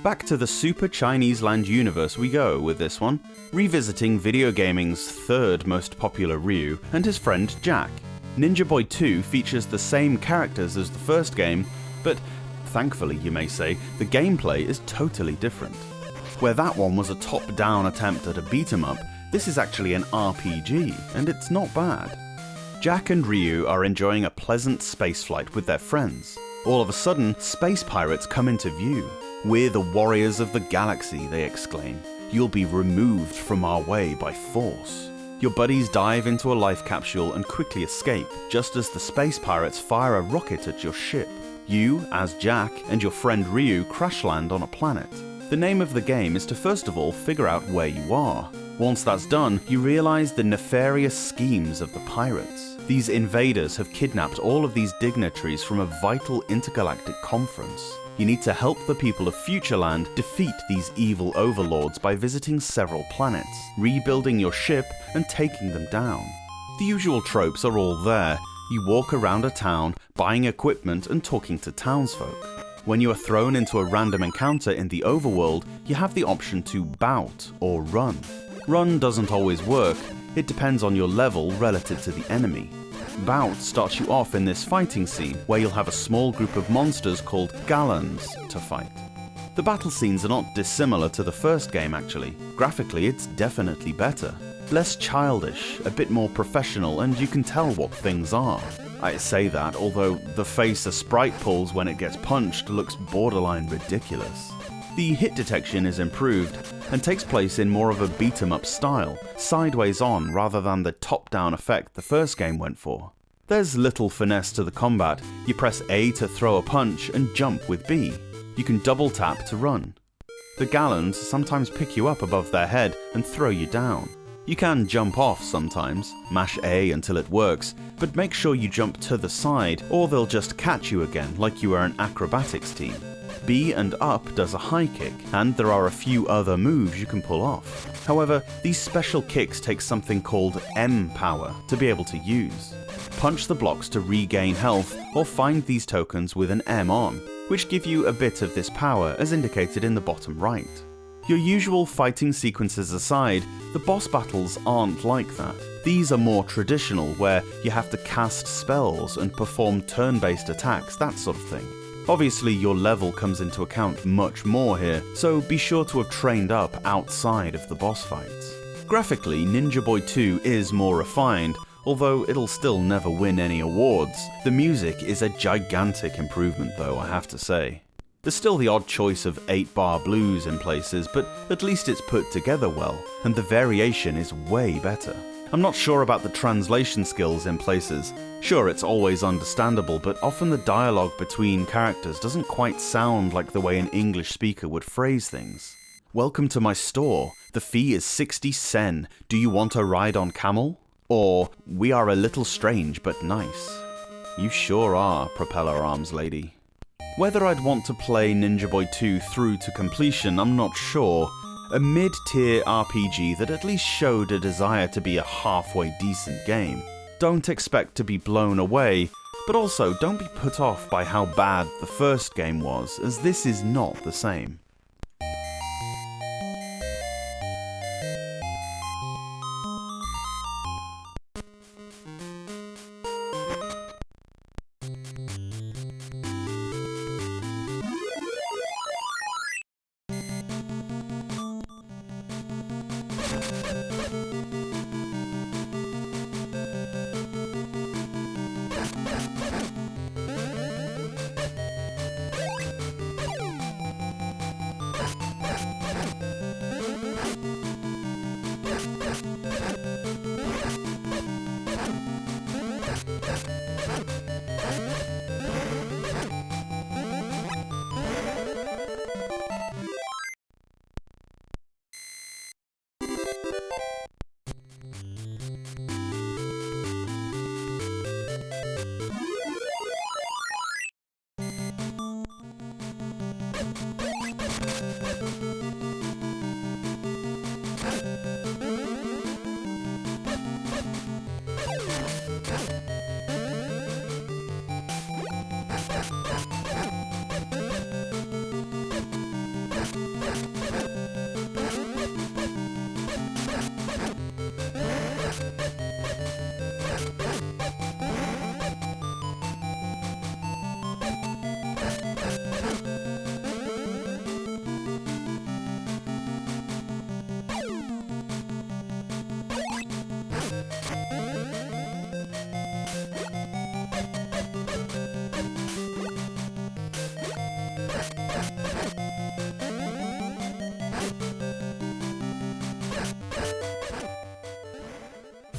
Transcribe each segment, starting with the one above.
Back to the Super Chinese Land universe we go with this one, revisiting video gaming's third most popular Ryu and his friend Jack. Ninja Boy 2 features the same characters as the first game, but thankfully you may say, the gameplay is totally different. Where that one was a top-down attempt at a beat-em-up, this is actually an RPG, and it's not bad. Jack and Ryu are enjoying a pleasant spaceflight with their friends. All of a sudden, space pirates come into view. "We're the warriors of the galaxy," they exclaim. "You'll be removed from our way by force." Your buddies dive into a life capsule and quickly escape, just as the space pirates fire a rocket at your ship. You, as Jack, and your friend Ryu crash land on a planet. The name of the game is to first of all figure out where you are. Once that's done, you realize the nefarious schemes of the pirates. These invaders have kidnapped all of these dignitaries from a vital intergalactic conference. You need to help the people of Futureland defeat these evil overlords by visiting several planets, rebuilding your ship, and taking them down. The usual tropes are all there. You walk around a town, buying equipment and talking to townsfolk. When you are thrown into a random encounter in the overworld, you have the option to bout or run. Run doesn't always work, it depends on your level relative to the enemy. Bout starts you off in this fighting scene, where you'll have a small group of monsters called Galands to fight. The battle scenes are not dissimilar to the first game actually. Graphically, it's definitely better. Less childish, a bit more professional, and you can tell what things are. I say that, although the face a sprite pulls when it gets punched looks borderline ridiculous. The hit detection is improved, and takes place in more of a beat-em-up style, sideways on rather than the top-down effect the first game went for. There's little finesse to the combat. You press A to throw a punch and jump with B. You can double tap to run. The Galands sometimes pick you up above their head and throw you down. You can jump off sometimes, mash A until it works, but make sure you jump to the side or they'll just catch you again like you are an acrobatics team. B and up does a high kick, and there are a few other moves you can pull off. However, these special kicks take something called M power to be able to use. Punch the blocks to regain health, or find these tokens with an M on, which give you a bit of this power as indicated in the bottom right. Your usual fighting sequences aside, the boss battles aren't like that. These are more traditional, where you have to cast spells and perform turn-based attacks, that sort of thing. Obviously your level comes into account much more here, so be sure to have trained up outside of the boss fights. Graphically, Ninja Boy 2 is more refined, although it'll still never win any awards. The music is a gigantic improvement though, I have to say. There's still the odd choice of 8-bar blues in places, but at least it's put together well, and the variation is way better. I'm not sure about the translation skills in places. Sure, it's always understandable, but often the dialogue between characters doesn't quite sound like the way an English speaker would phrase things. "Welcome to my store. The fee is 60 sen. Do you want a ride on camel?" Or, "We are a little strange but nice." You sure are, propeller arms lady. Whether I'd want to play Ninja Boy 2 through to completion, I'm not sure. A mid-tier RPG that at least showed a desire to be a halfway decent game. Don't expect to be blown away, but also don't be put off by how bad the first game was, as this is not the same.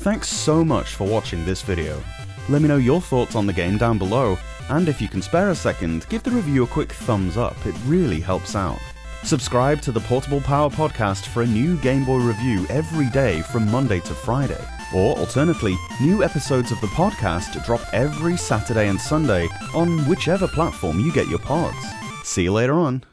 Thanks so much for watching this video. Let me know your thoughts on the game down below, and if you can spare a second, give the review a quick thumbs up, it really helps out. Subscribe to the Portable Power Podcast for a new Game Boy review every day from Monday to Friday. Or alternately, new episodes of the podcast drop every Saturday and Sunday on whichever platform you get your pods. See you later on.